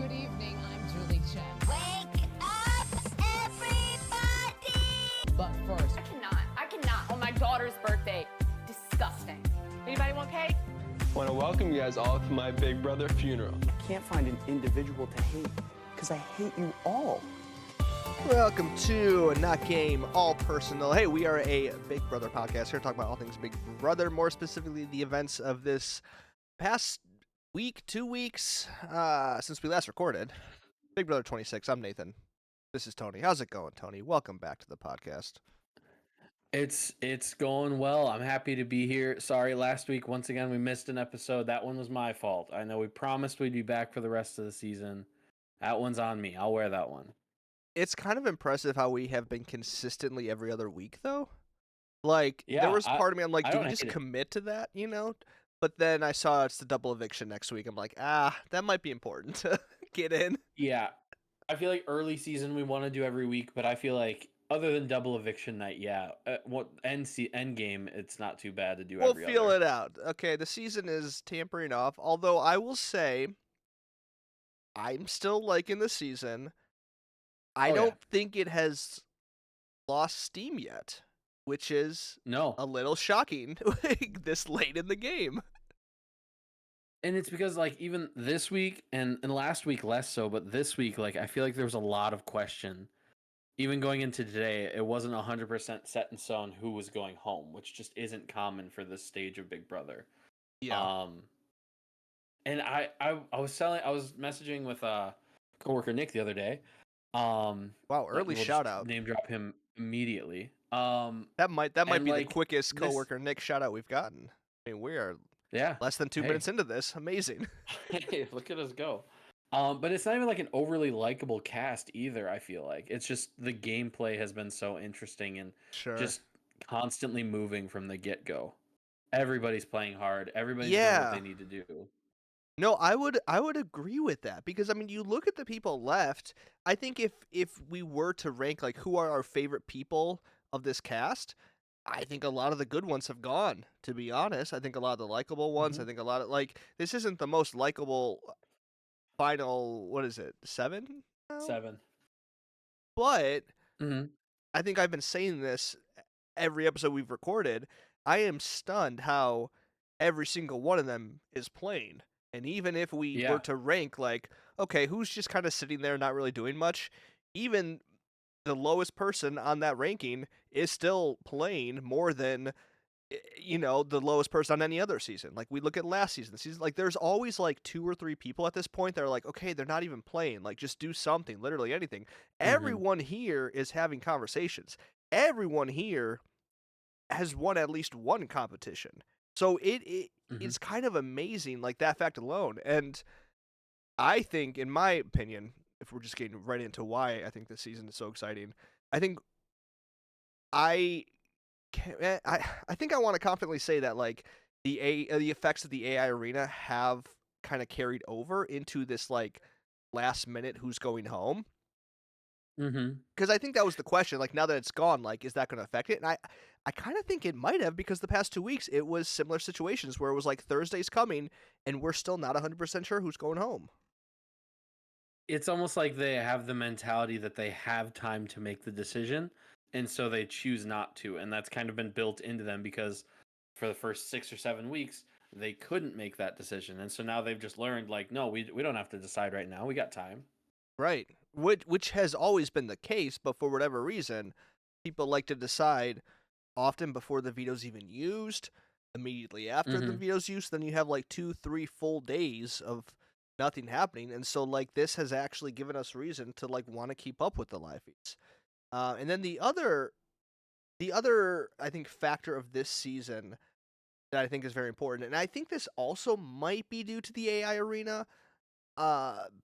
Good evening, I'm Julie Chen. Wake up, everybody! But first, I cannot. On my daughter's birthday. Disgusting. Anybody want cake? I want to welcome you guys all to my big brother funeral. I can't find an individual to hate because I hate you all. Welcome to Not Game, All Personal. Hey, we are a Big Brother podcast here to talk about all things Big Brother, more specifically the events of this past week, 2 weeks, since we last recorded. Big Brother 26, I'm Nathan. This is Tony. How's it going, Tony? Welcome back to the podcast. It's going well. I'm happy to be here. Sorry, last week, once again, we missed an episode. That one was my fault. I know we promised we'd be back for the rest of the season. That one's on me. I'll wear that one. It's kind of impressive how we have been consistently every other week, though. Like, Yeah, there was part of me, I'm like, I do don't we just hate it. commit to that, you know? But then I saw it's the double eviction next week. I'm like, that might be important to get in. Yeah. I feel like early season we want to do every week, but I feel like other than double eviction night, end game, it's not too bad to do We'll every feel other. it out. Okay, the season is tampering off. Although I will say, I'm still liking the season. I Oh, don't yeah. think it has lost steam yet, which is No. a little shocking this late in the game. And it's because like even this week and last week less so, but this week, like I feel like there was a lot of question. Even going into today, it wasn't 100% set in stone who was going home, which just isn't common for this stage of Big Brother. And I was messaging with coworker Nick the other day. Wow, early we'll shout just out. Name drop him immediately. That might and, be like, the quickest this- coworker Nick shout out we've gotten. I mean, we are Yeah. less than 2 Hey. minutes into this. Amazing. Hey, look at us go. But it's not even like an overly likable cast either, I feel like. It's just the gameplay has been so interesting and Sure. just constantly moving from the get-go. Everybody's playing hard. Everybody's Yeah. doing what they need to do. No, I would agree with that because I mean, you look at the people left. I think if we were to rank like who are our favorite people of this cast, I think a lot of the good ones have gone. To be honest, I think a lot of the likable ones. I think a lot of like this isn't the most likable final. What is it? 7? now? 7. But Mm-hmm. I think I've been saying this every episode we've recorded. I am stunned how every single one of them is playing. And even if we were to rank, like, okay, who's just kind of sitting there not really doing much, even the lowest person on that ranking is still playing more than, the lowest person on any other season. Like, we look at last season, like, there's always, like, 2 or 3 people at this point that are like, okay, they're not even playing. Like, just do something, literally anything. Everyone here is having conversations. Everyone here has won at least one competition. So it's kind of amazing, like that fact alone. And I think, in my opinion, if we're just getting right into why I think this season is so exciting, I think I want to confidently say that like the effects of the AI arena have kind of carried over into this like last minute who's going home. Because I think that was the question. Like, now that it's gone, like, is that going to affect it? And I kind of think it might have, because the past 2 weeks, it was similar situations where it was like Thursday's coming, and we're still not 100% sure who's going home. It's almost like they have the mentality that they have time to make the decision, and so they choose not to. And that's kind of been built into them because for the first 6 or 7 weeks, they couldn't make that decision. And so now they've just learned, like, no, we don't have to decide right now. We got time. Right. Which has always been the case, but for whatever reason, people like to decide often before the veto's even used, immediately after the veto's used, then you have like 2, 3 full days of nothing happening. And so like this has actually given us reason to like want to keep up with the live feeds. And then the other I think factor of this season that I think is very important, and I think this also might be due to the AI arena,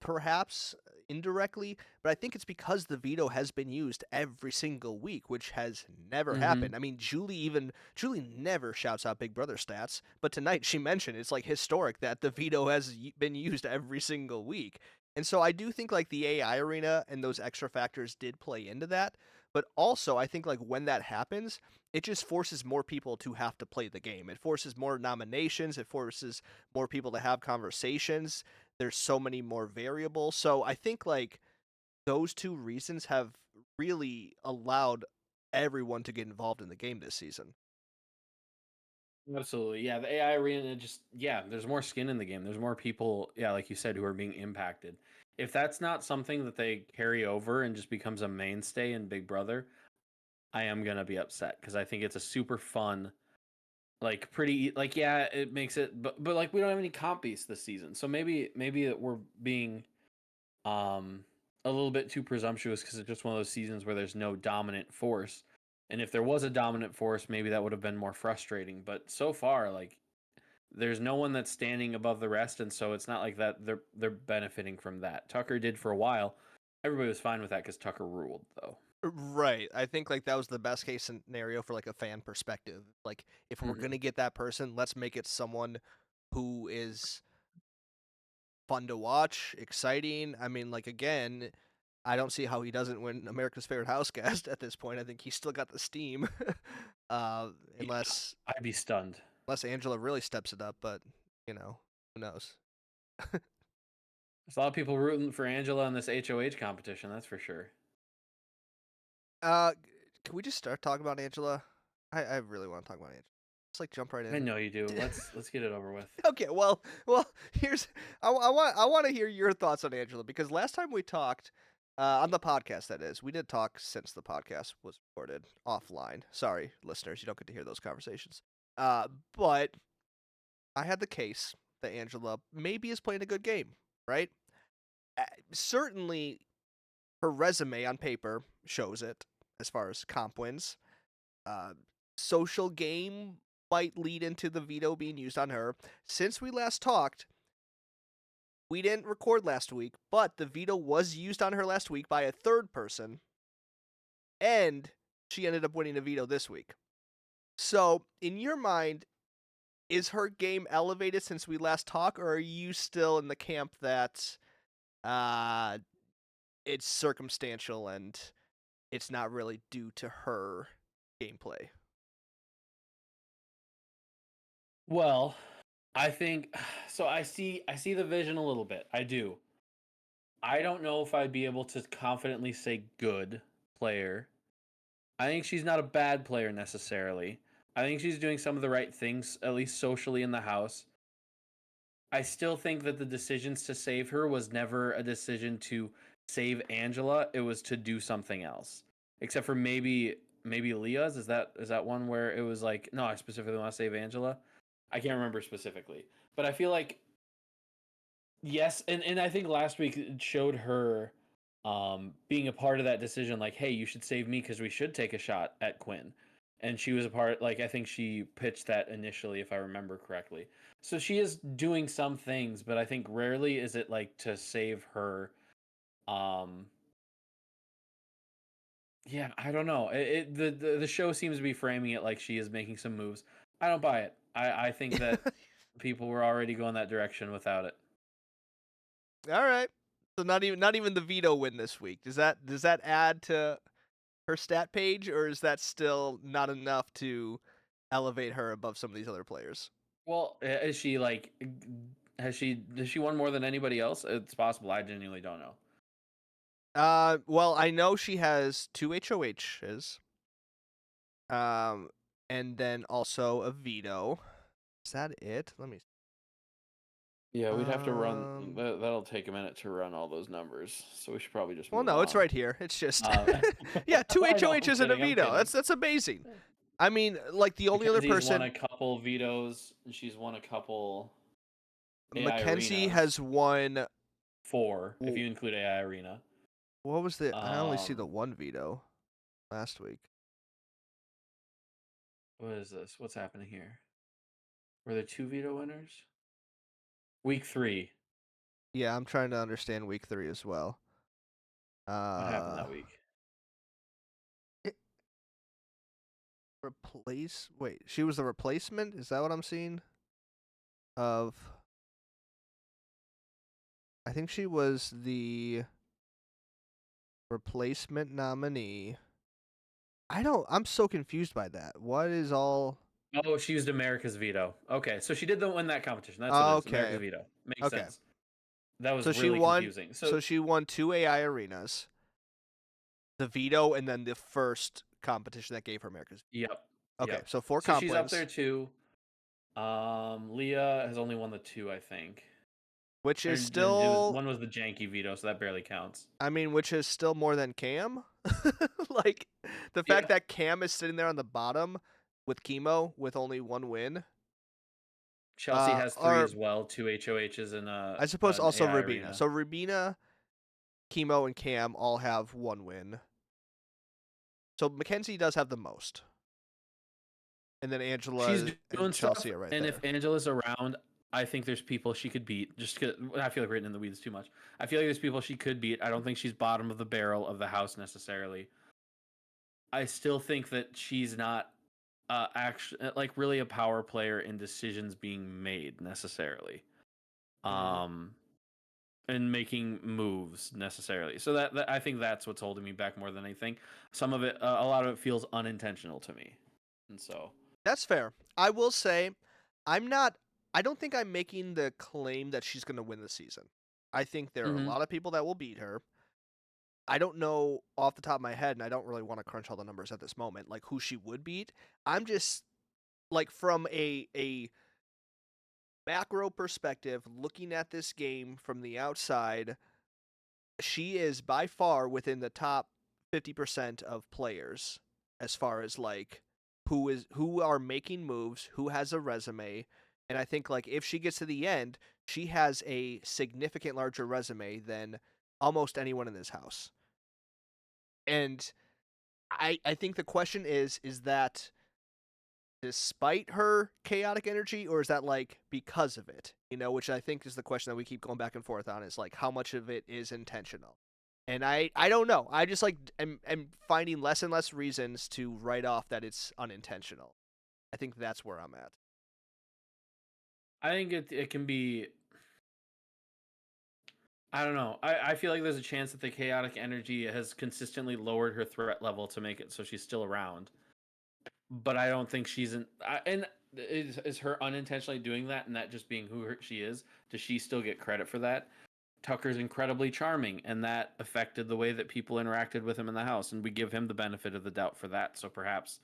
perhaps indirectly, but I think it's because the veto has been used every single week, which has never happened. I mean, Julie never shouts out Big Brother stats, but tonight she mentioned it's like historic that the veto has been used every single week. And so I do think like the AI arena and those extra factors did play into that, but also I think like when that happens, it just forces more people to have to play the game. It forces more nominations, it forces more people to have conversations there's so many more variables. So I think like those two reasons have really allowed everyone to get involved in the game this season. Absolutely. Yeah, the AI arena there's more skin in the game. There's more people, like you said, who are being impacted. If that's not something that they carry over and just becomes a mainstay in Big Brother, I am going to be upset because I think it's a super fun it makes it but like we don't have any comp beasts this season. So maybe we're being a little bit too presumptuous because it's just one of those seasons where there's no dominant force. And if there was a dominant force, maybe that would have been more frustrating. But so far, like there's no one that's standing above the rest, and so it's not like that they're benefiting from that. Tucker did for a while. Everybody was fine with that because Tucker ruled, though. Right. I think like that was the best case scenario for like a fan perspective. Like if we're gonna get that person, let's make it someone who is fun to watch, exciting. I mean, like again, I don't see how he doesn't win America's Favorite House Guest at this point. I think he's still got the steam, unless I'd be stunned. Unless Angela really steps it up. But who knows? There's a lot of people rooting for Angela in this HOH competition. That's for sure. Can we just start talking about Angela? I really want to talk about Angela. Just like jump right in. I know you do. Let's get it over with. Okay, well, here's I want to hear your thoughts on Angela because last time we talked on the podcast, that is, we did talk since the podcast was recorded offline. Sorry, listeners, you don't get to hear those conversations. But I had the case that Angela maybe is playing a good game, right? Certainly, her resume on paper shows it as far as comp wins. Social game might lead into the veto being used on her. Since we last talked, we didn't record last week, but the veto was used on her last week by a third person, and she ended up winning a veto this week. So, in your mind, is her game elevated since we last talked, or are you still in the camp that it's circumstantial and it's not really due to her gameplay? Well, I think so. I see the vision a little bit. I do. I don't know if I'd be able to confidently say good player. I think she's not a bad player necessarily. I think she's doing some of the right things, at least socially in the house. I still think that the decisions to save her was never a decision to save Angela. It was to do something else. Except for maybe Leah's. Is that one where it was like, no, I specifically want to save Angela? I can't remember specifically. But I feel like yes, and I think last week it showed her being a part of that decision, like, hey, you should save me because we should take a shot at Quinn. And she was a part, like, I think she pitched that initially, if I remember correctly. So she is doing some things, but I think rarely is it like to save her. Yeah, I don't know. The show seems to be framing it like she is making some moves. I don't buy it. I think that people were already going that direction without it. All right. So not even the veto win this week. Does that add to her stat page, or is that still not enough to elevate her above some of these other players? Well, is she like does she won more than anybody else? It's possible. I genuinely don't know. Well, I know she has 2 HOHs. And then also a veto. Is that it? Let me. Yeah, we'd have to run. That'll take a minute to run all those numbers, so we should probably just. Well, move no, on. it's right here. It's just yeah, 2 HOHs and a veto. That's amazing. I mean, like the only other person. He's won a couple vetoes, and she's won a couple. Mackenzie has won 4, if you include AI Arena. What was the? I only see the 1 veto last week. What is this? What's happening here? Were there 2 veto winners? Week 3. Yeah, I'm trying to understand week 3 as well. What happened that week? Wait, she was the replacement? Is that what I'm seeing? I think she was the replacement nominee. I'm so confused by that. What is all... Oh, she used America's veto. Okay, so she did win that competition. That's what it is. America's veto. Makes sense. That was So she really won. confusing. So she won 2 AI arenas, the veto, and then the first competition that gave her America's. Yep. Okay, Yep. so 4 So comp she's wins. up there too. Leah has only won the 2, I think. Which is Or still, one was the janky veto, so that barely counts. I mean, which is still more than Cam. Like the fact that Cam is sitting there on the bottom with chemo with only 1 win. Chelsea has 3 or as well, 2 HOHs and I suppose an also AI Rubina. arena. So Rubina, chemo, and Cam all have 1 win. So Mackenzie does have the most. And then Angela She's doing and stuff, Chelsea are right and there. if Angela's around, I think there's people she could beat. Just 'cause I feel like we're getting in the weeds too much. I feel like there's people she could beat. I don't think she's bottom of the barrel of the house necessarily. I still think that she's not actually like really a power player in decisions being made necessarily. And making moves necessarily. So that I think that's what's holding me back more than anything. Some of it, a lot of it feels unintentional to me, and so That's fair. I will say, I don't think I'm making the claim that she's going to win the season. I think there are a lot of people that will beat her. I don't know off the top of my head, and I don't really want to crunch all the numbers at this moment, like who she would beat. I'm just like from a macro perspective, looking at this game from the outside, she is by far within the top 50% of players as far as like who are making moves, who has a resume, and I think like if she gets to the end, she has a significant larger resume than almost anyone in this house. And I think the question is that despite her chaotic energy, or is that like because of it? You know, which I think is the question that we keep going back and forth on, is like how much of it is intentional. And I don't know. I just like am finding less and less reasons to write off that it's unintentional. I think that's where I'm at. I think it can be. I don't know. I feel like there's a chance that the chaotic energy has consistently lowered her threat level to make it so she's still around. But I don't think she's in. And is her unintentionally doing that and that just being who she is? Does she still get credit for that? Tucker's incredibly charming, and that affected the way that people interacted with him in the house, and we give him the benefit of the doubt for that. So perhaps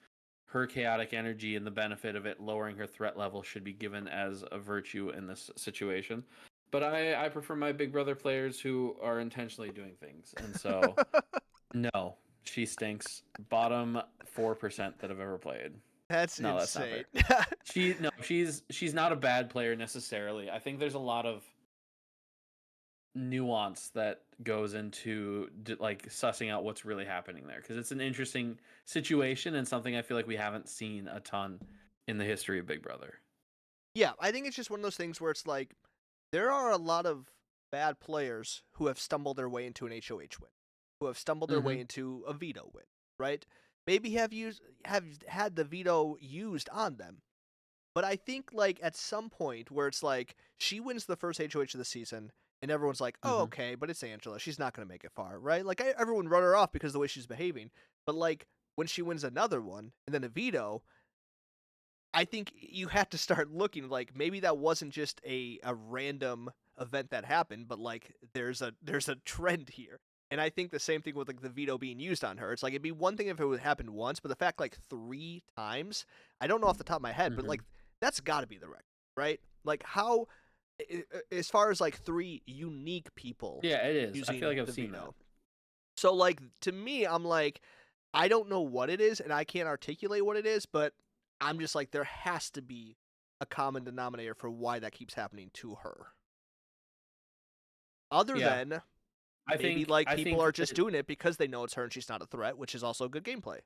her chaotic energy and the benefit of it lowering her threat level should be given as a virtue in this situation. But I prefer my Big Brother players who are intentionally doing things, and so no, she stinks. Bottom 4% that I've ever played. That's No, that's not insane. fair. She's not a bad player necessarily. I think there's a lot of nuance that goes into like sussing out what's really happening there, because it's an interesting situation and something I feel like we haven't seen a ton in the history of Big Brother. Yeah, I think it's just one of those things where it's like there are a lot of bad players who have stumbled their way into an HOH win, who have stumbled their way into a veto win, right? Maybe have had the veto used on them. But I think like at some point where it's like she wins the first HOH of the season and everyone's like, "Oh, okay, but it's Angela. She's not going to make it far." Right? Like everyone wrote her off because of the way she's behaving. But like when she wins another one and then a veto, I think you have to start looking like maybe that wasn't just a random event that happened, but like there's a trend here. And I think the same thing with like the veto being used on her. It's like it'd be one thing if it would happen once, but the fact like 3 times, I don't know off the top of my head, but like that's got to be the record, right? Like how as far as like 3 unique people. Yeah, it is. I Using feel like I've the seen veto. that. So like to me, I'm like I don't know what it is and I can't articulate what it is, but I'm just like there has to be a common denominator for why that keeps happening to her. Other than maybe people are just doing it because they know it's her and she's not a threat, which is also good gameplay.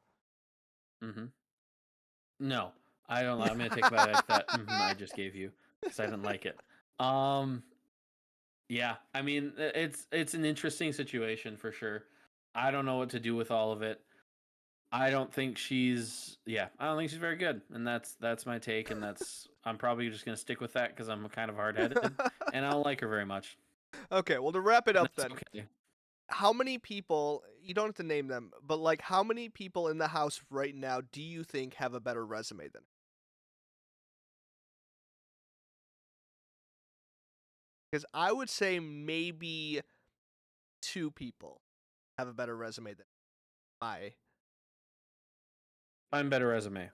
No, I don't. I'm gonna take back that I just gave you because I didn't like it. Yeah, I mean it's an interesting situation for sure. I don't know what to do with all of it. I don't think she's very good, and that's my take, and I'm probably just gonna stick with that because I'm kind of hard headed and I don't like her very much. Okay, well to wrap it up That's then. okay. How many people, you don't have to name them, but like how many people in the house right now do you think have a better resume than her? Because I would say maybe 2 people have a better resume than I. Find better resume.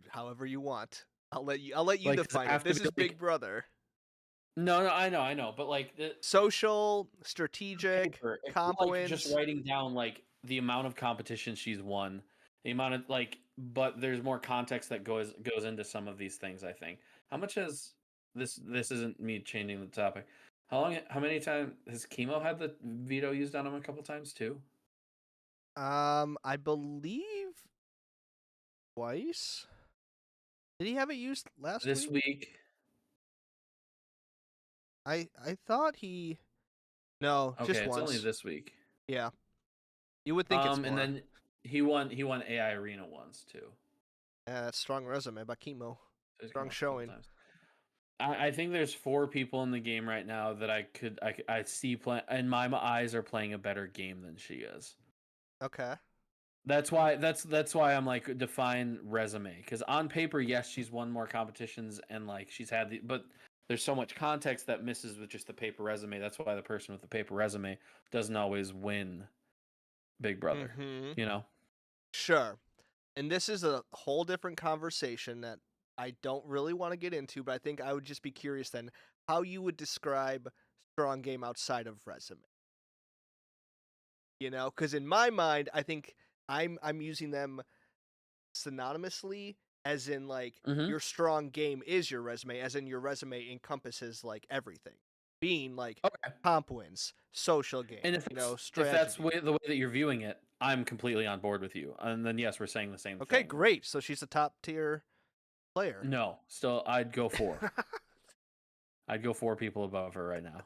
However you want. I'll let you Like, does it define it. have to This be is Big like? Brother. No, I know, but like the Social, strategic, paper, if you're, comp like just wins. writing down like the amount of competition she's won, the amount of like, but there's more context that goes into some of these things. I think. How much has this? This isn't me changing the topic. How many times has Chemo had the veto used on him a couple times too? I believe twice. Did he have it used last This week? week. I thought he. No, Okay, just it's only once. this week. Yeah, you would think it's And more. then he won AI Arena once too. Yeah, that's strong resume by Chemo. So he's come Strong up a couple showing. times. I think there's 4 people in the game right now that I see play, and my eyes are playing a better game than she is. Okay. That's why I'm like, define resume, because on paper, yes, she's won more competitions and like she's had but there's so much context that misses with just the paper resume. That's why the person with the paper resume doesn't always win Big Brother. Mm-hmm. You know? Sure. And this is a whole different conversation that I don't really want to get into, but I think I would just be curious then how you would describe strong game outside of resume. You know, because in my mind, I think I'm using them synonymously, as in like Mm-hmm. your strong game is your resume, as in your resume encompasses like everything, being like Okay. comp wins, social game, And if that's strategy. the way that you're viewing it, I'm completely on board with you. And then yes, we're saying the same Okay, thing. great. So she's a top tier player. No, still I'd go 4. I'd go 4 people above her right now.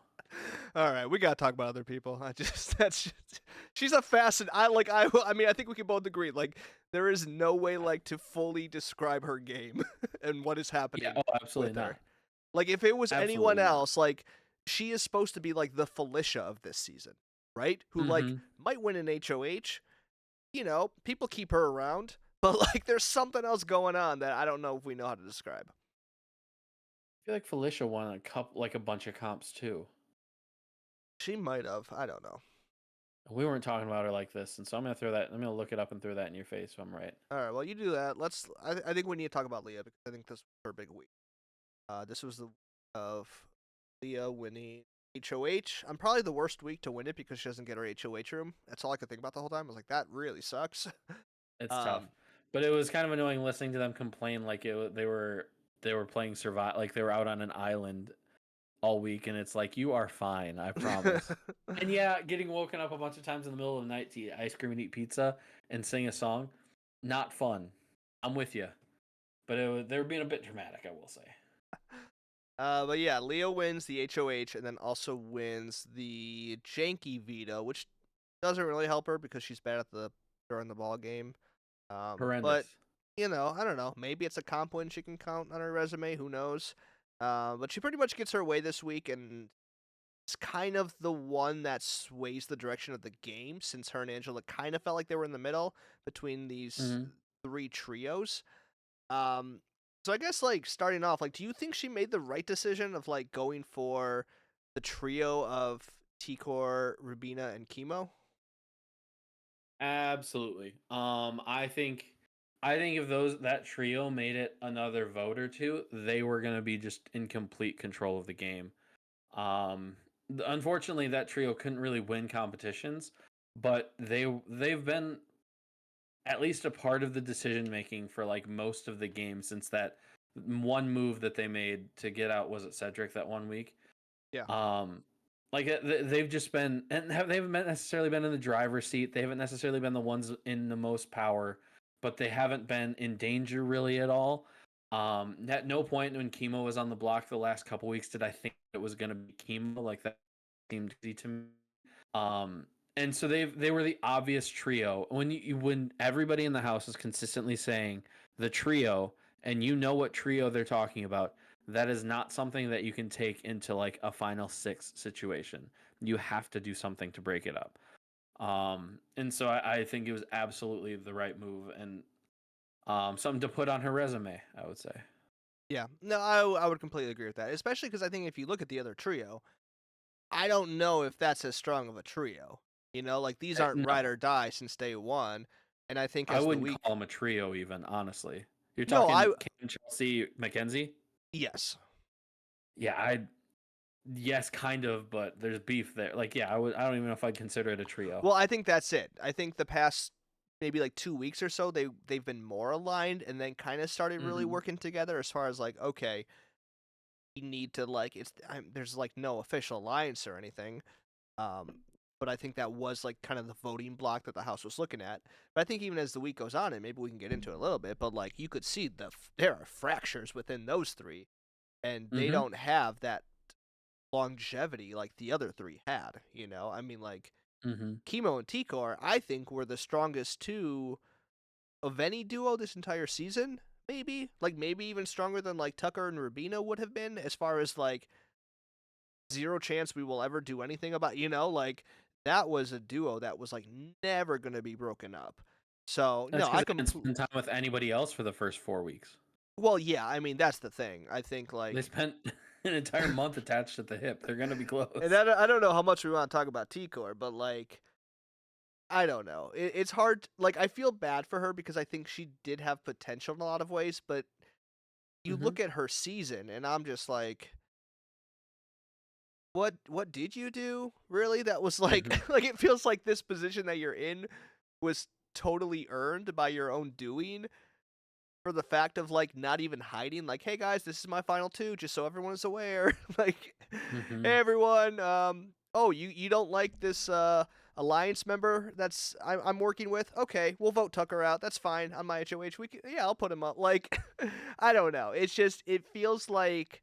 All right, we gotta talk about other people. That's just, she's a fascinating. I mean, I think we can both agree. Like, there is no way like to fully describe her game and what is happening Yeah, oh, absolutely with her. not. Like, if it was anyone Absolutely not. else, like she is supposed to be like the Felicia of this season, right? Who like Mhm. might win an HOH. You know, people keep her around, but like there's something else going on that I don't know if we know how to describe. I feel like Felicia won a bunch of comps too. She might have. I don't know. We weren't talking about her like this, and so I'm gonna look it up and throw that in your face if I'm right. All right, well, you do that. I think we need to talk about Leah because I think this was her big week. This was the week of Leah winning HOH. I'm probably the worst week to win it because she doesn't get her HOH room. That's all I could think about the whole time. I was like, that really sucks. It's tough, but it was kind of annoying listening to them complain like they were playing survive, like they were out on an island all week, and it's like, you are fine, I promise. And yeah, getting woken up a bunch of times in the middle of the night to eat ice cream and eat pizza and sing a song, not fun. I'm with you, but they were being a bit dramatic, I will say. But yeah, Leah wins the HOH and then also wins the Jankie veto, which doesn't really help her because she's bad at during the ball game. Horrendous. But you know, I don't know. Maybe it's a comp win she can count on her resume. Who knows? But she pretty much gets her way this week, and it's kind of the one that sways the direction of the game, since her and Angela kind of felt like they were in the middle between these Mhm. 3 trios. So I guess like starting off, like, do you think she made the right decision of like going for the trio of Tikor, Rubina, and Chemo? Absolutely. I think if that trio made it another vote or two, they were going to be just in complete control of the game. Unfortunately, that trio couldn't really win competitions, but they've been at least a part of the decision making for like most of the game since that one move that they made to get out, was it Cedric, that one week? Yeah. Like they've just been, and they haven't necessarily been in the driver's seat. They haven't necessarily been the ones in the most power, but they haven't been in danger really at all. At no point when Chemo was on the block the last couple weeks did I think it was going to be Chemo. Like, that seemed easy to me. And so they were the obvious trio. When everybody in the house is consistently saying the trio, and you know what trio they're talking about, that is not something that you can take into like a final 6 situation. You have to do something to break it up. And so I think it was absolutely the right move, and something to put on her resume, I would say. Yeah, no, I would completely agree with that, especially because I think if you look at the other trio, I don't know if that's as strong of a trio. You know, like these aren't ride No, or die since day one, and I think I as the wouldn't week, call them a trio even, honestly. You're no, talking Cam, Chelsea, Mackenzie? yes, Yeah, yes, kind of, but there's beef there. Like, yeah, I don't even know if I'd consider it a trio. well, I think that's it. I think the past maybe like 2 weeks or so, they've been more aligned, and then kind of started really Mhm. working together as far as like, okay, we need to like there's like no official alliance or anything. Um, but I think that was like kind of the voting block that the House was looking at. But I think even as the week goes on, and maybe we can get into it a little bit, but like you could see there are fractures within those three, and they Mhm. don't have that longevity like the other three had. You know, I mean, like Mhm. Chemo and Tikor, I think were the strongest two of any duo this entire season. Maybe even stronger than like Tucker and Rubino would have been as far as like zero chance we will ever do anything about, like that was a duo that was like never going to be broken up. So, That's no, because they didn't spend time with anybody else for the first 4 weeks. well, yeah, I mean, that's the thing. I think They like spent an entire month attached at the hip. They're gonna be and close. I don't know how much we want to talk about T-Core, but like I don't know. It's hard. Like, I feel bad for her because I think she did have potential in a lot of ways, but you Mhm. look at her season, and I'm just like, what did you do? Really? That was like, Mhm. like it feels like this position that you're in was totally earned by your own doing for the fact of like not even hiding. Like, hey guys, this is my final two, just so everyone is aware. Like, hey Mhm. everyone, oh you don't like this alliance member that's I'm working with? Okay, we'll vote Tucker out. That's fine on my HOH. Yeah, I'll put him up. Like, I don't know. It's just it feels like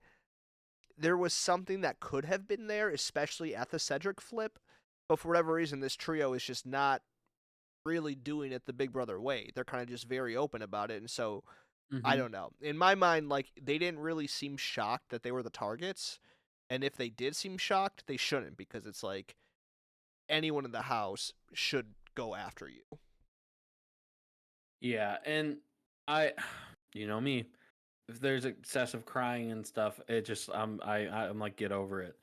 there was something that could have been there, especially at the Cedric flip. But for whatever reason, this trio is just not really doing it the Big Brother way. They're kind of just very open about it. And so, I Mhm. don't know. In my mind, like, they didn't really seem shocked that they were the targets. And if they did seem shocked, they shouldn't because it's like anyone in the house should go after you. Yeah, and I, you know me, if there's excessive crying and stuff, it just I'm like get over it.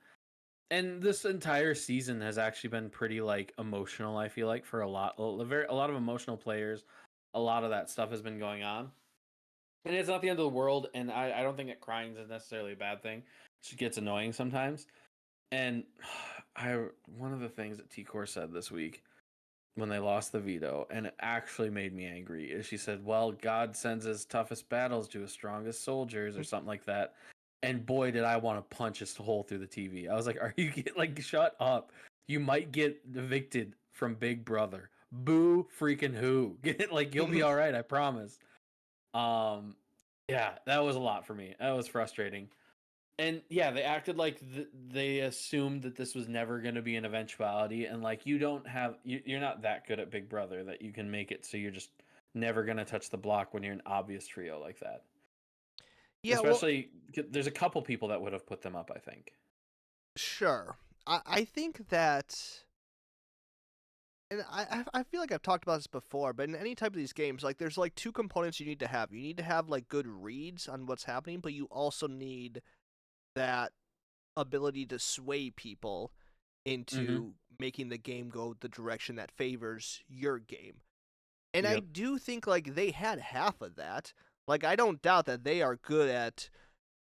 And this entire season has actually been pretty like emotional. I feel like for a lot of emotional players, a lot of that stuff has been going on, and it's not the end of the world. And I don't think that crying is necessarily a bad thing. It just gets annoying sometimes. And I one of the things that T Core said this week when they lost the veto, and it actually made me angry, is she said, "Well, God sends his toughest battles to his strongest soldiers," or something like that. And boy, did I want to punch his hole through the TV. I was like, "Are you like shut up? You might get evicted from Big Brother. Boo, freaking who? Get like you'll be all right. I promise." Um, yeah, that was a lot for me. That was frustrating. And yeah, they acted like they assumed that this was never going to be an eventuality, and like you're not that good at Big Brother that you can make it so you're just never going to touch the block when you're an obvious trio like that. Yeah, well, Especially, there's a couple people that would have put them up, I think. sure. I think that and I feel like I've talked about this before, but in any type of these games, like there's like two components you need to have. You need to have like good reads on what's happening, but you also need that ability to sway people Mm-hmm. into making the game go the direction that favors your game. And I Yep. do think like they had half of that. Like I don't doubt that they are good at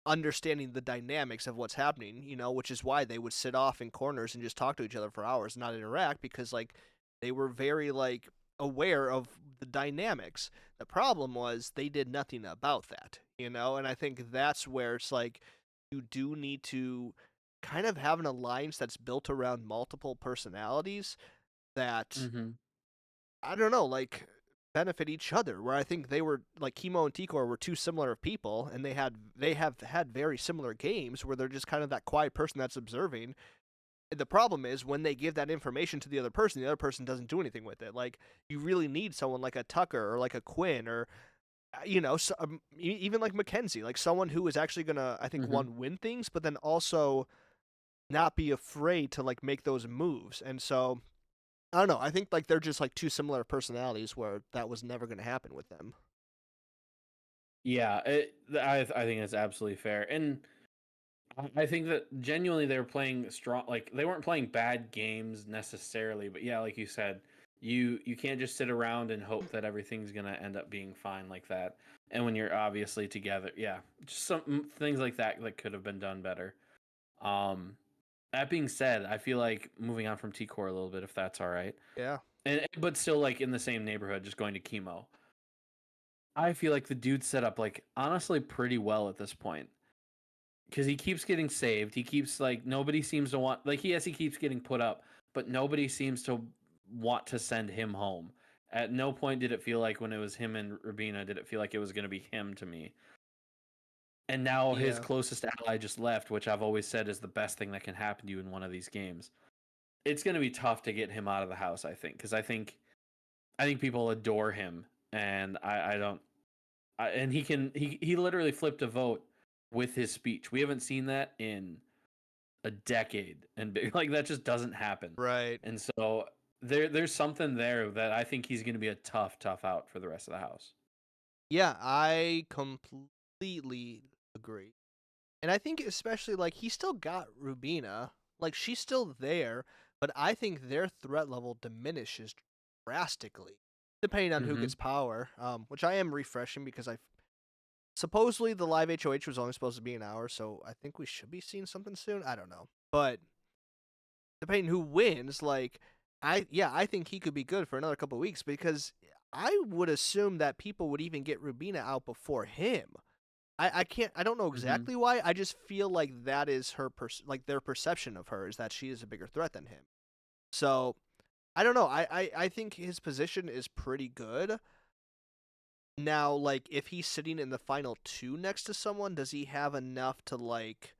understanding the dynamics of what's happening, which is why they would sit off in corners and just talk to each other for hours and not interact because like they were very like aware of the dynamics. The problem was they did nothing about that, and I think that's where it's like you do need to kind of have an alliance that's built around multiple personalities that Mm-hmm. I don't know, like benefit each other. Where I think they were like Chemo and Tikor were two similar people, and they have had very similar games where they're just kind of that quiet person that's observing. And the problem is when they give that information to the other person doesn't do anything with it. Like you really need someone like a Tucker or like a Quinn or even like Mackenzie, like someone who is actually gonna I think Mm-hmm. one win things, but then also not be afraid to like make those moves. And so I don't know. I think like they're just like two similar personalities where that was never going to happen with them. Yeah, I think it's absolutely fair, and I think that genuinely they were playing strong. Like they weren't playing bad games necessarily, but yeah, like you said, you can't just sit around and hope that everything's gonna end up being fine like that. And when you're obviously together, yeah, just some things like that that could have been done better. Um, that being said, I feel like moving on from T Core a little bit, if that's all right, Yeah. and but still like in the same neighborhood, just going to chemo. I feel like the dude set up like honestly pretty well at this point because he keeps getting saved. He keeps like nobody seems to want like he keeps getting put up, but nobody seems to want to send him home. At no point did it feel like when it was him and Rubina did it feel like it was going to be him to me. And now his Yeah. closest ally just left, which I've always said is the best thing that can happen to you in one of these games. It's going to be tough to get him out of the house, I think, because I think people adore him, and I don't. And he literally flipped a vote with his speech. We haven't seen that in a decade, and like that just doesn't happen. Right. And so there's something there that I think he's going to be a tough out for the rest of the house. Yeah, I completely agree. And I think especially like he still got Rubina, like she's still there, but I think their threat level diminishes drastically depending on who Mm-hmm. gets power. Which I am refreshing because I supposedly the live HOH was only supposed to be an hour, so I think we should be seeing something soon. I don't know, but depending who wins, like I think he could be good for another couple of weeks because I would assume that people would even get Rubina out before him. I don't know Mm-hmm. exactly why. I just feel like that is her like their perception of her is that she is a bigger threat than him. So I don't know. I think his position is pretty good. Now, like if he's sitting in the final two next to someone, does he have enough to like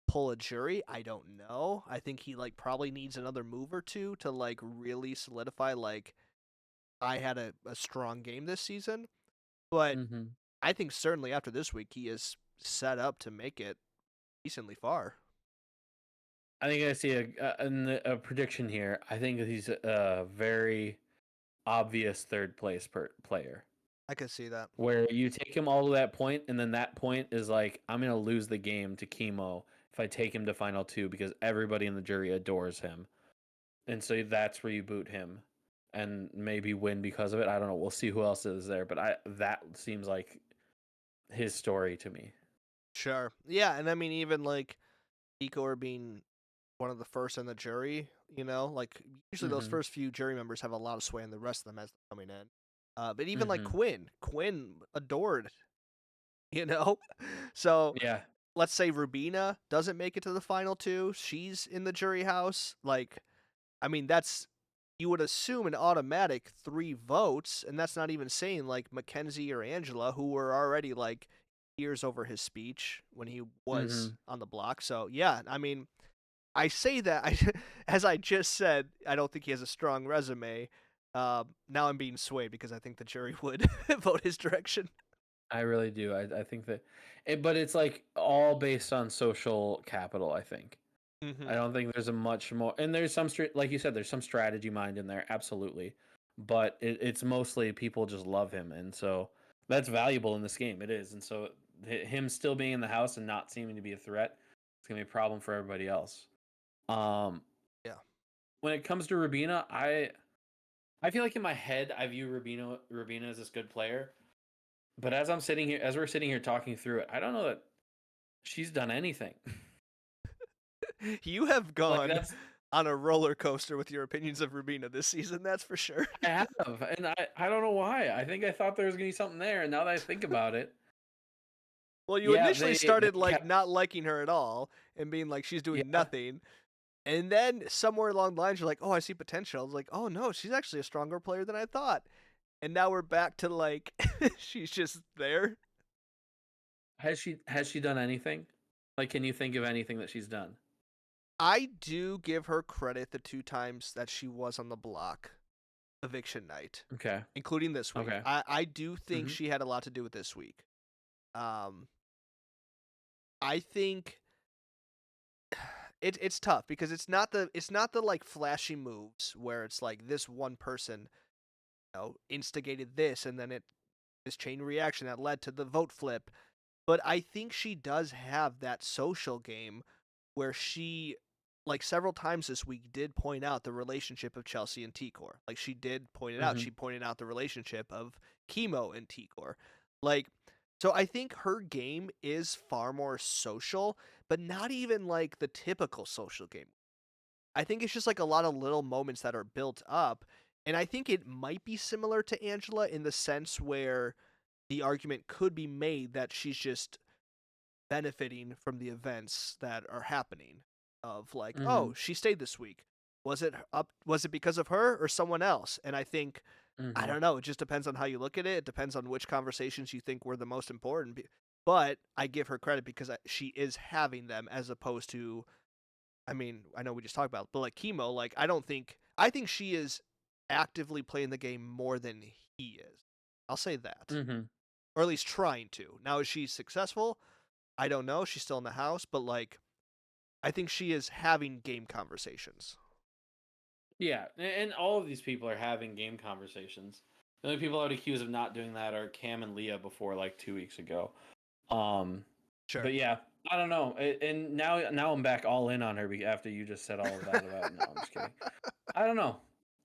pull a jury? I don't know. I think he like probably needs another move or two to like really solidify like I had a strong game this season. But Mm-hmm. I think certainly after this week he is set up to make it decently far. I think I see a prediction here. I think that he's a very obvious third place player. I could see that. Where you take him all to that point, and then that point is like, I'm gonna lose the game to chemo if I take him to final two because everybody in the jury adores him, and so that's where you boot him, and maybe win because of it. I don't know. We'll see who else is there, but that seems like his story to me. Sure. Yeah, and I mean even like Igor being one of the first in the jury, like usually those Mm-hmm. first few jury members have a lot of sway in the rest of them as they're coming in. But even like Mm-hmm. Quinn adored, you know? So Yeah. let's say Rubina doesn't make it to the final two, she's in the jury house. Like, I mean, that's you would assume an automatic 3 votes, and that's not even saying like Mackenzie or Angela, who were already like years over his speech when he was Mm-hmm. on the block. So yeah, I mean, I say that as I just said, I don't think he has a strong resume. Now I'm being swayed because I think the jury would vote his direction. I really do. I think that, but it's like all based on social capital. I think. I Mm-hmm. don't think there's a much more, and there's some like you said, there's some strategy mind in there, absolutely, but it's mostly people just love him, and so that's valuable in this game. It is, and so him still being in the house and not seeming to be a threat, it's gonna be a problem for everybody else. Um, Yeah. when it comes to Rubina, I feel like in my head I view Rubina as this good player, but as we're sitting here talking through it, I don't know that she's done anything. You have Like gone that's on a roller coaster with your opinions of Rubina this season, that's for sure. I have, and I don't know why. I think I thought there was gonna be something there, and now that I think about it, Well, you yeah, initially they started like kept not liking her at all and being like she's doing yeah. nothing. And then somewhere along the lines you're like, "Oh, I see potential." I was like, "Oh no, she's actually a stronger player than I thought." And now we're back to like she's just there. Has she done anything? Like, can you think of anything that she's done? I do give her credit the 2 times that she was on the block eviction night, Okay, including this week. okay, I do think hmm she had a lot to do with this week. Um, I think it's tough because it's not the like flashy moves where it's like this one person instigated this and then it this chain reaction that led to the vote flip. But I think she does have that social game where she, like several times this week, did point out the relationship of Chelsea and T-Core. Like she did point it out. She pointed out the relationship of Chemo and T-Core. Like, so I think her game is far more social, but not even like the typical social game. I think it's just like a lot of little moments that are built up. And I think it might be similar to Angela in the sense where the argument could be made that she's just benefiting from the events that are happening. Of like, oh, she stayed this week. Was it because of her or someone else? And I think I don't know. It just depends on how you look at it. It depends on which conversations you think were the most important. But I give her credit because she is having them as opposed to, I mean, I know we just talked about it, but like Chemo, like I think she is actively playing the game more than he is. I'll say that. Or at least trying to. Now, is she successful? I don't know. She's still in the house, but like, I think she is having game conversations. Yeah, and all of these people are having game conversations. The only people I would accuse of not doing that are Cam and Leah before like 2 weeks ago. Sure. But yeah, I don't know. And now I'm back all in on her after you just said all of that about. No, I'm just kidding. I don't know.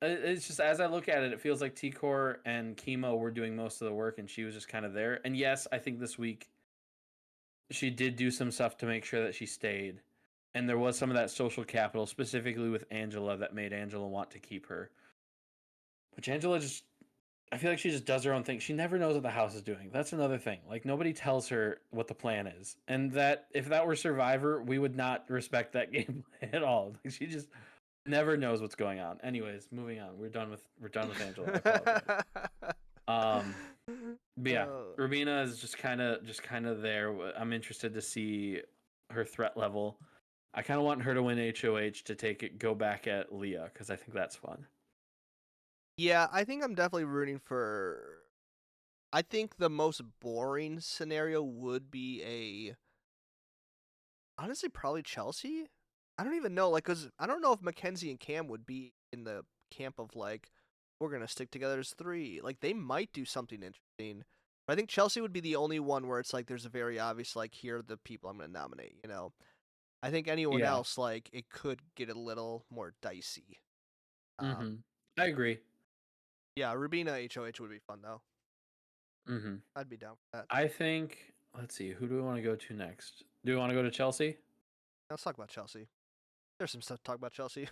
It's just as I look at it, it feels like T-Core and Chemo were doing most of the work, and she was just kind of there. And yes, I think this week she did do some stuff to make sure that she stayed. And there was some of that social capital, specifically with Angela, that made Angela want to keep her. But Angela just, I feel like she just does her own thing. She never knows what the house is doing. That's another thing. Like, nobody tells her what the plan is. And that, if that were Survivor, we would not respect that gameplay at all. Like, she just never knows what's going on. Anyways, moving on. We're done with Angela. I apologize. But yeah, Rubina is just kind of there. I'm interested to see her threat level. I kind of want her to win HOH to go back at Leah because I think that's fun. Yeah, I think I'm definitely rooting for. I think the most boring scenario would be honestly, probably Chelsea. I don't even know, like, cause I don't know if Mackenzie and Cam would be in the camp of like, we're gonna stick together as three. Like, they might do something interesting. But I think Chelsea would be the only one where it's like, there's a very obvious like, here are the people I'm gonna nominate. You know. I think anyone else, like, it could get a little more dicey. I agree. Yeah, Rubina HOH would be fun, though. I'd be down for that. I think, let's see, who do we want to go to next? Do we want to go to Chelsea? Let's talk about Chelsea. There's some stuff to talk about Chelsea.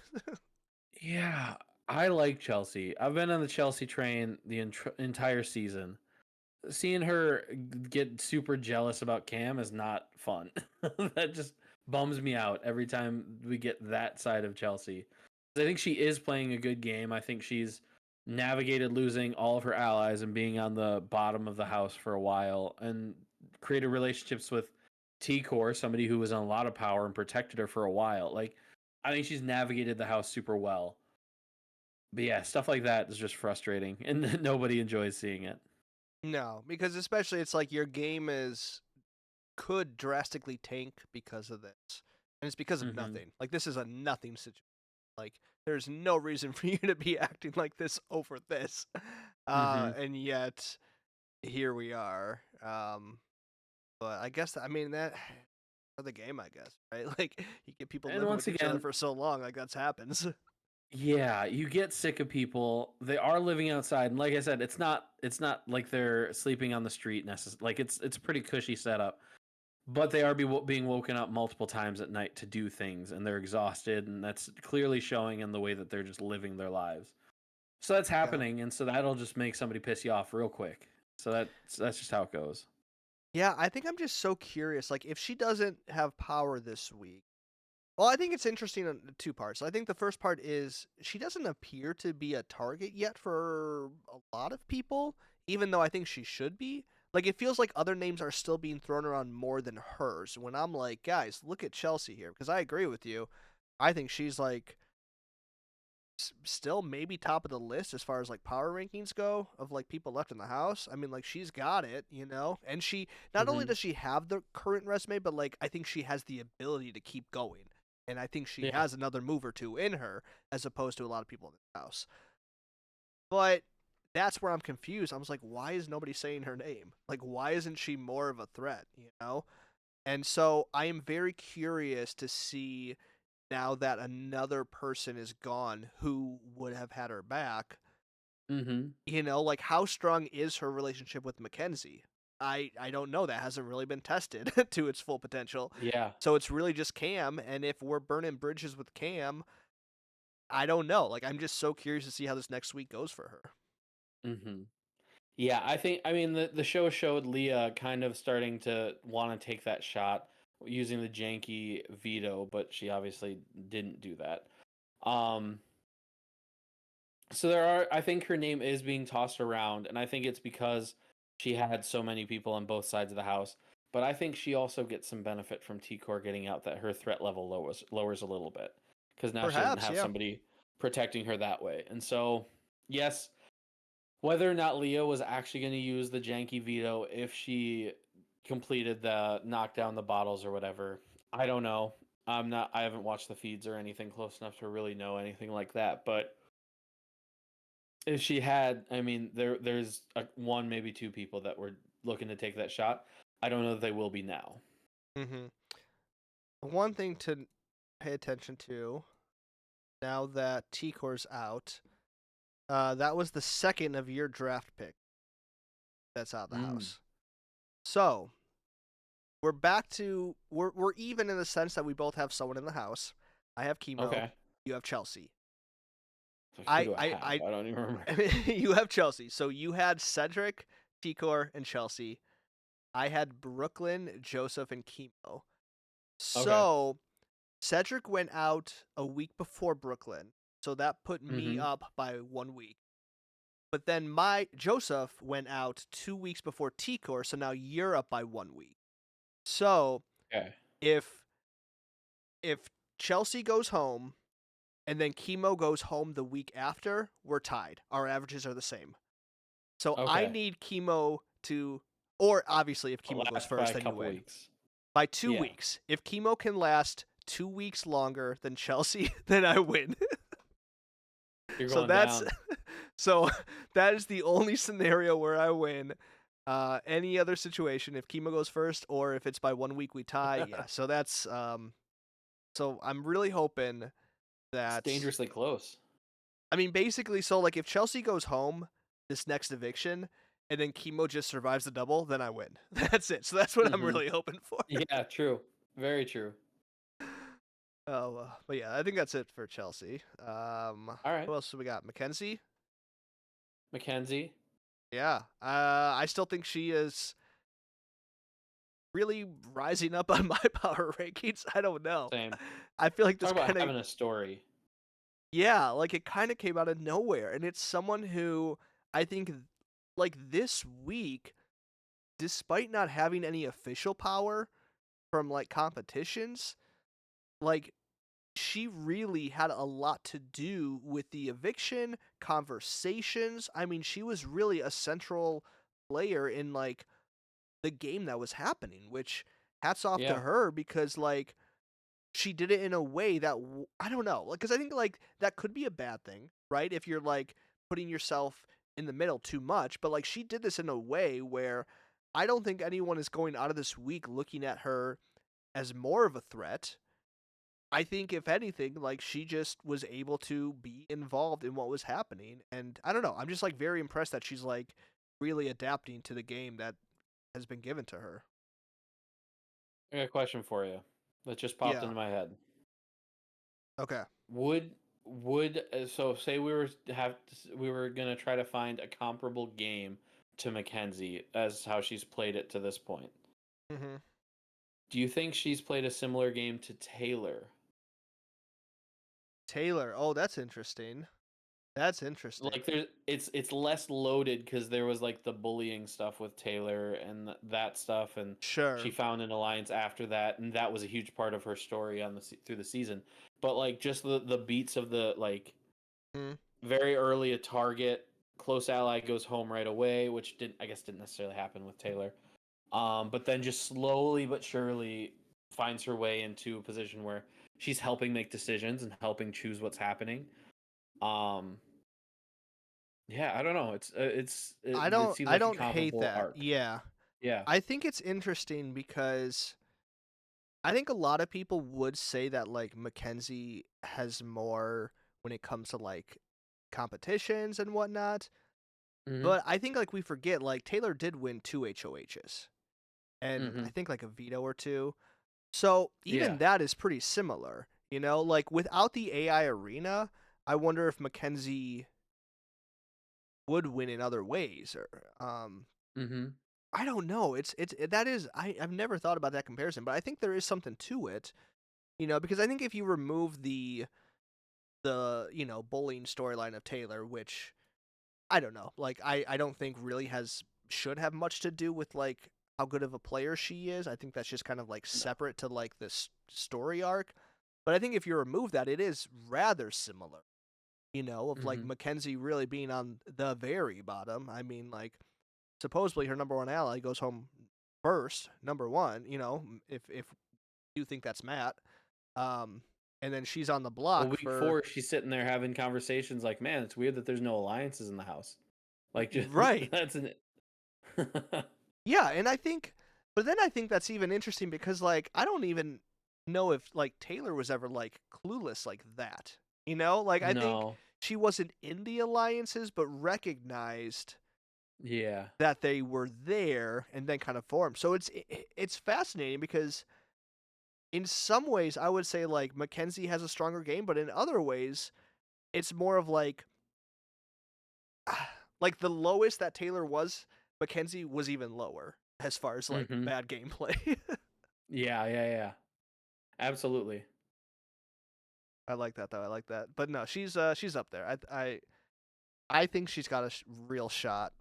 Yeah, I like Chelsea. I've been on the Chelsea train the entire season. Seeing her get super jealous about Cam is not fun. That just bums me out every time we get that side of Chelsea. I think she is playing a good game. I think she's navigated losing all of her allies and being on the bottom of the house for a while and created relationships with T-Core, somebody who was on a lot of power and protected her for a while. Like, I think she's navigated the house super well. But yeah, stuff like that is just frustrating and nobody enjoys seeing it. No, because especially it's like your game could drastically tank because of this. And it's because of nothing. Like, this is a nothing situation. Like, there's no reason for you to be acting like this over this. And yet, here we are. But I guess, that for the game, I guess, right? Like, you get people living with each other for so long, like, that happens. Yeah, you get sick of people. They are living outside, and like I said, it's not like they're sleeping on the street necessarily. Like, it's a pretty cushy setup, but they are being woken up multiple times at night to do things, and they're exhausted, and that's clearly showing in the way that they're just living their lives. So that's happening, and so that'll just make somebody piss you off real quick. So that's just how it goes. Yeah, I think I'm just so curious. Like, if she doesn't have power this week, well, I think it's interesting on two parts. I think the first part is she doesn't appear to be a target yet for a lot of people, even though I think she should be. Like, it feels like other names are still being thrown around more than hers. When I'm like, guys, look at Chelsea here, because I agree with you. I think she's like still maybe top of the list as far as like power rankings go of like people left in the house. I mean, like, she's got it, you know, and she not only does she have the current resume, but like I think she has the ability to keep going. And I think she has another move or two in her, as opposed to a lot of people in the house. But that's where I'm confused. I was like, why is nobody saying her name? Like, why isn't she more of a threat? You know? And so I am very curious to see now that another person is gone who would have had her back. Mm-hmm. You know, like how strong is her relationship with Mackenzie? I don't know. That hasn't really been tested to its full potential. Yeah. So it's really just Cam, and if we're burning bridges with Cam, I don't know. Like I'm just so curious to see how this next week goes for her. Mm-hmm. Yeah, I mean the show showed Leah kind of starting to want to take that shot using the janky veto, but she obviously didn't do that. Um so I think her name is being tossed around, and I think it's because she had so many people on both sides of the house. But I think she also gets some benefit from T-Core getting out, that her threat level lowers a little bit, because now she doesn't Perhaps, have yeah. somebody protecting her that way. And so, yes, whether or not Leah was actually going to use the janky veto if she completed the knock down the bottles or whatever, I don't know. I haven't watched the feeds or anything close enough to really know anything like that. But if she had, I mean, there's one, maybe two people that were looking to take that shot. I don't know that they will be now. Mm-hmm. One thing to pay attention to now that T-Core's out, that was the second of your draft pick that's out of the house. So we're back to we're even in the sense that we both have someone in the house. I have Chemo. Okay. You have Chelsea. So who do I have? I don't even remember. You have Chelsea. So you had Cedric, T-Core, and Chelsea. I had Brooklyn, Joseph, and Chemo. So Cedric went out a week before Brooklyn, so that put me up by 1 week. But then my Joseph went out 2 weeks before T-Core, so now you're up by 1 week. So if Chelsea goes home and then Chemo goes home the week after, we're tied. Our averages are the same. So I need Chemo to, or obviously if Chemo goes first, then you win. Weeks. By 2 weeks. If Chemo can last 2 weeks longer than Chelsea, then I win. You're so going that's down. so that is the only scenario where I win. Any other situation, if Chemo goes first or if it's by 1 week we tie, yeah. So that's so I'm really hoping that It's dangerously close. I mean, basically, so like if Chelsea goes home this next eviction and then Chemo just survives the double, then I win. That's it. So that's what I'm really hoping for. Yeah, true. Very true. Oh, but yeah, I think that's it for Chelsea. All right. Who else do we got? Mackenzie? Mackenzie? Yeah. I still think she is really rising up on my power rankings. I don't know. Same. I feel like this Talk about kind of having a story. Yeah, like it kind of came out of nowhere, and it's someone who I think like this week, despite not having any official power from like competitions, like she really had a lot to do with the eviction conversations. I mean, she was really a central player in like the game that was happening, which hats off to her because like she did it in a way that I don't know, like, because I think like that could be a bad thing, right? If you're like putting yourself in the middle too much, but like she did this in a way where I don't think anyone is going out of this week looking at her as more of a threat. I think if anything, like she just was able to be involved in what was happening, and I don't know. I'm just like very impressed that she's like really adapting to the game that has been given to her. I got a question for you that just popped into my head. Okay. Would so say we were gonna try to find a comparable game to Mackenzie as how she's played it to this point. Mm-hmm. Do you think she's played a similar game to Taylor? Taylor. Oh, that's interesting. That's interesting. Like it's less loaded because there was like the bullying stuff with Taylor and that stuff, and Sure. she found an alliance after that, and that was a huge part of her story through the season. But like just the beats of the like very early a target, close ally goes home right away, which didn't necessarily happen with Taylor. But then just slowly but surely finds her way into a position where she's helping make decisions and helping choose what's happening. Yeah, I don't know. I it don't seems I like a don't hate comparable that. arc. Yeah. Yeah. I think it's interesting because I think a lot of people would say that like Mackenzie has more when it comes to like competitions and whatnot. Mhm. But I think like we forget like Taylor did win 2 HOHs and I Mhm. think like a veto or two. So even Yeah. that is pretty similar, you know? Like without the AI arena, I wonder if Mackenzie would win in other ways or Mhm. I don't know. That is I've never thought about that comparison, but I think there is something to it, you know, because I think if you remove the bullying storyline of Taylor, which I don't know, like I don't think really should have much to do with like how good of a player she is. I think that's just kind of like No. separate to like this story arc. But I think if you remove that, it is rather similar, you know, of like Mhm. Mackenzie really being on the very bottom. I mean, like supposedly her number one ally goes home first, number one, you know, if you think that's Matt. Um, and then she's on the Well, block week for 4, she's sitting there having conversations like, "Man, it's weird that there's no alliances in the house." Like, just right. that's an. Yeah, and I think, but then I think that's even interesting because like I don't even know if like Taylor was ever like clueless like that. You know, like I think No. she wasn't in the alliances, but recognized Yeah. that they were there and then kind of formed. So it's fascinating because in some ways I would say like Mackenzie has a stronger game, but in other ways it's more of like the lowest that Taylor was, Mackenzie was even lower as far as like Mhm. bad gameplay. Yeah, yeah, yeah. Absolutely. I like that though. I like that. But no, she's up there. I think she's got a real shot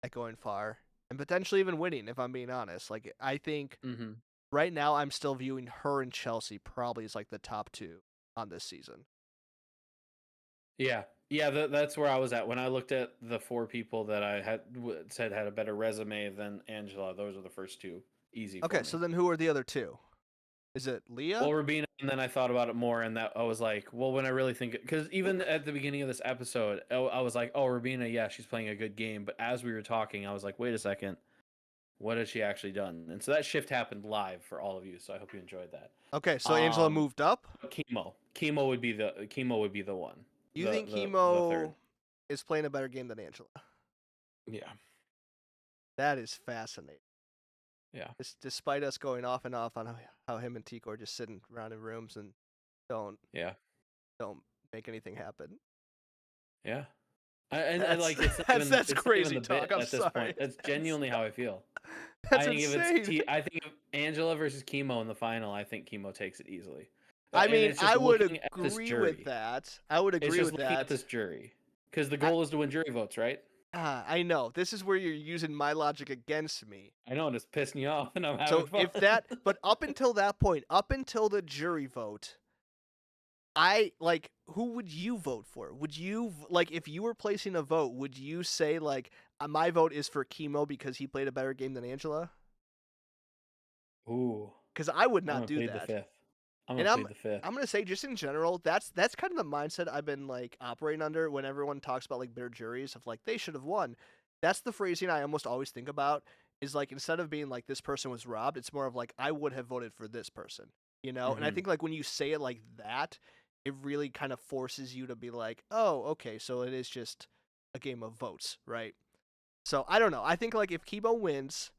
at going far and potentially even winning. If I'm being honest, like I think Mhm. right now I'm still viewing her and Chelsea probably as like the top two on this season. Yeah. Yeah, that's where I was at when I looked at the 4 people that I said had a better resume than Angela. Those are the first 2 easy for Okay, so me. then who are the other two? Is it Well, Leah? Rabina, and then I thought about it more, and that I was like, well, when I really think, because even at the beginning of this episode, I was like, oh, Rabina, yeah, she's playing a good game. But as we were talking, I was like, wait a second, what has she actually done? And so that shift happened live for all of you. So I hope you enjoyed that. Okay, so Angela moved up. Chemo would be the one, You think the third. Chemo is playing a better game than Angela? Yeah, That is fascinating. yeah, Despite us going off and off on how him and Tico are just sitting around in rooms and don't yeah, don't make anything happen. yeah. And That's like it's not even that's it's not even crazy the bit talk. I'm at this sorry. point. That's genuinely how I feel. I That's think if it's insane. I think if Angela versus Chemo in the final, I think Chemo takes it easily. I And mean, it's just I would looking at this agree with jury. that. I would It's agree just with looking at that. this jury because the I, goal is to win jury votes, right? I know this is where you're using my logic against me. I know, and it's pissing you off, and I'm having So fun. if that, but up until that point, up until the jury vote, I like who would you vote for? Would you like if you were placing a vote, would you say like my vote is for Chemo because he played a better game than Angela? Ooh, Cuz I would I'm not gonna do plead the that. fifth. I'm gonna And plead the fifth. I'm going to say just in general, that's kind of the mindset I've been like operating under when everyone talks about like bitter juries of like they should have won. That's the phrasing I almost always think about is like instead of being like this person was robbed, it's more of like I would have voted for this person, you know? And I Hmm. think like when you say it like that, it really kind of forces you to be like, "Oh, okay, so it is just a game of votes, right?" So, I don't know. I think like if Kibo wins,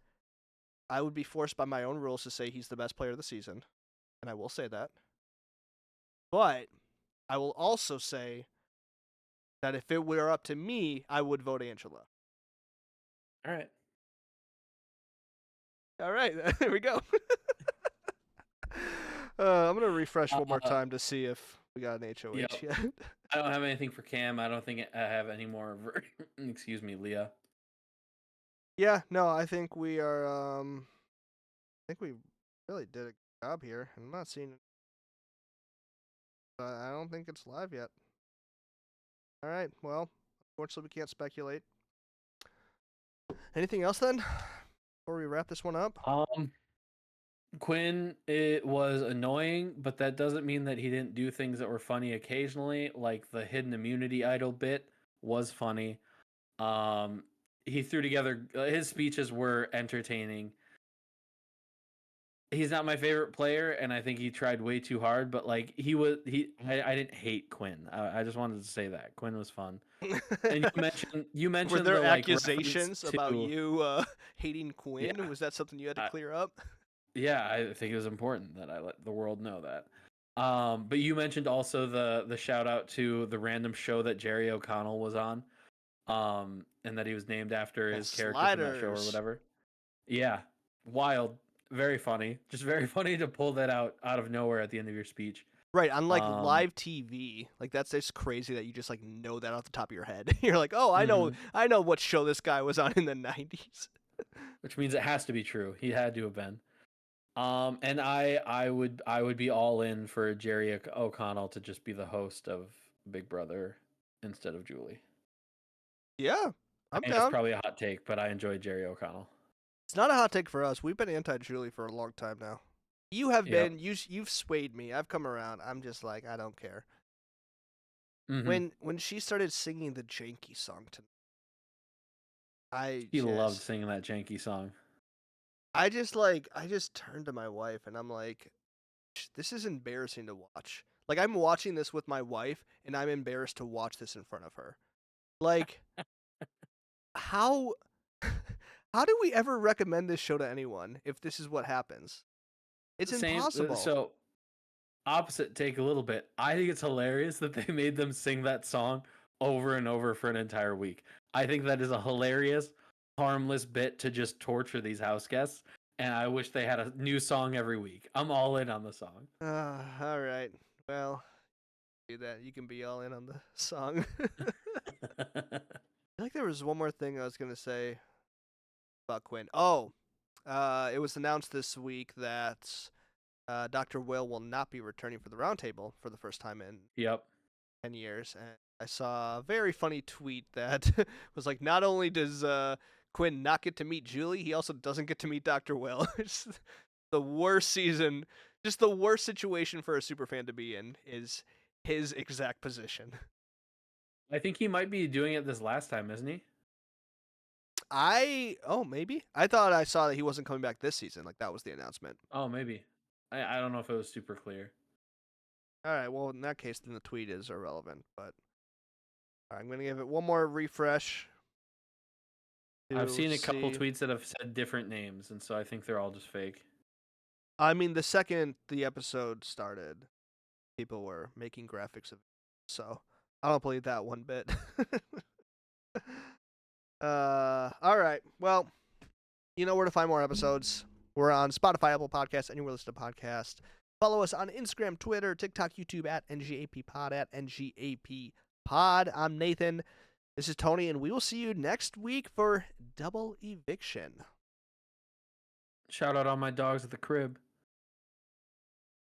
I would be forced by my own rules to say he's the best player of the season, and I will say that. But I will also say that if it were up to me, I would vote Angela. All right. All right, there we go. I'm gonna refresh one more Uh, time to see if we got an HOH yep. yet. I don't have anything for Cam. I don't think I have any more. Excuse me, Leah. Yeah, no, I think we are. I think we really did a good job here. I'm not seeing it, but I don't think it's live yet. All right, well, unfortunately, we can't speculate. Anything else then? Before we wrap this one up? Quinn, it was annoying, but that doesn't mean that he didn't do things that were funny occasionally. Like the hidden immunity idol bit was funny. He threw together his speeches were entertaining. He's not my favorite player, and I think he tried way too hard. But like I didn't hate Quinn. I just wanted to say that Quinn was fun. And you mentioned Were there the like accusations reference about to- you hating Quinn? Yeah. Was that something you had to clear up? Yeah, I think it was important that I let the world know that. But you mentioned also the shout out to the random show that Jerry O'Connell was on, and that he was named after his character from that show or Sliders. whatever. Yeah, wild, very funny, just very funny to pull that out of nowhere at the end of your speech. Right, on like live TV, like that's just crazy that you just like know that off the top of your head. You're like, oh, I know what show this guy was on in the '90s. Which means it has to be true. He had to have been. And I would be all in for Jerry O'Connell to just be the host of Big Brother instead of Julie. Yeah, I'm I know down. it's probably a hot take, but I enjoy Jerry O'Connell. It's not a hot take for us. We've been anti-Julie for a long time now. You have Yep. been. You've swayed me. I've come around. I'm just like, I don't care. Mhm. When she started singing the Jankie song to me, He loved singing that Jankie song. I just turned to my wife and I'm like, this is embarrassing to watch. Like I'm watching this with my wife and I'm embarrassed to watch this in front of her. Like how do we ever recommend this show to anyone if this is what happens? It's impossible. So opposite take a little bit. I think it's hilarious that they made them sing that song over and over for an entire week. I think that is a hilarious, harmless bit to just torture these house guests. And I wish they had a new song every week. I'm all in on the song. All right. Well, do that. You can be all in on the song. I feel like there was one more thing I was gonna say about Quinn. Oh, it was announced this week that Dr. Will not be returning for the roundtable for the first time in Yep. 10 years. And I saw a very funny tweet that was like, not only does Quinn not get to meet Julie, he also doesn't get to meet Dr. Will. It's the worst season, just the worst situation for a superfan to be in is his exact position. I think he might be doing it this last time, isn't he? Maybe. I thought I saw that he wasn't coming back this season. Like that was the announcement. Oh, maybe. I don't know if it was super clear. All right, well, in that case, then the tweet is irrelevant. But I'm going to give it one more refresh. I've seen a couple see- tweets that have said different names, and so I think they're all just fake. I mean, the second the episode started, people were making graphics of it. So I don't believe that one bit. All right. Well, you know where to find more episodes. We're on Spotify, Apple Podcasts, anywhere listen to podcasts. Follow us on Instagram, Twitter, TikTok, YouTube at NGAPpod, at NGAPpod. I'm Nathan. This is Tony, and we will see you next week for Double Eviction. Shout out on my dogs at the crib.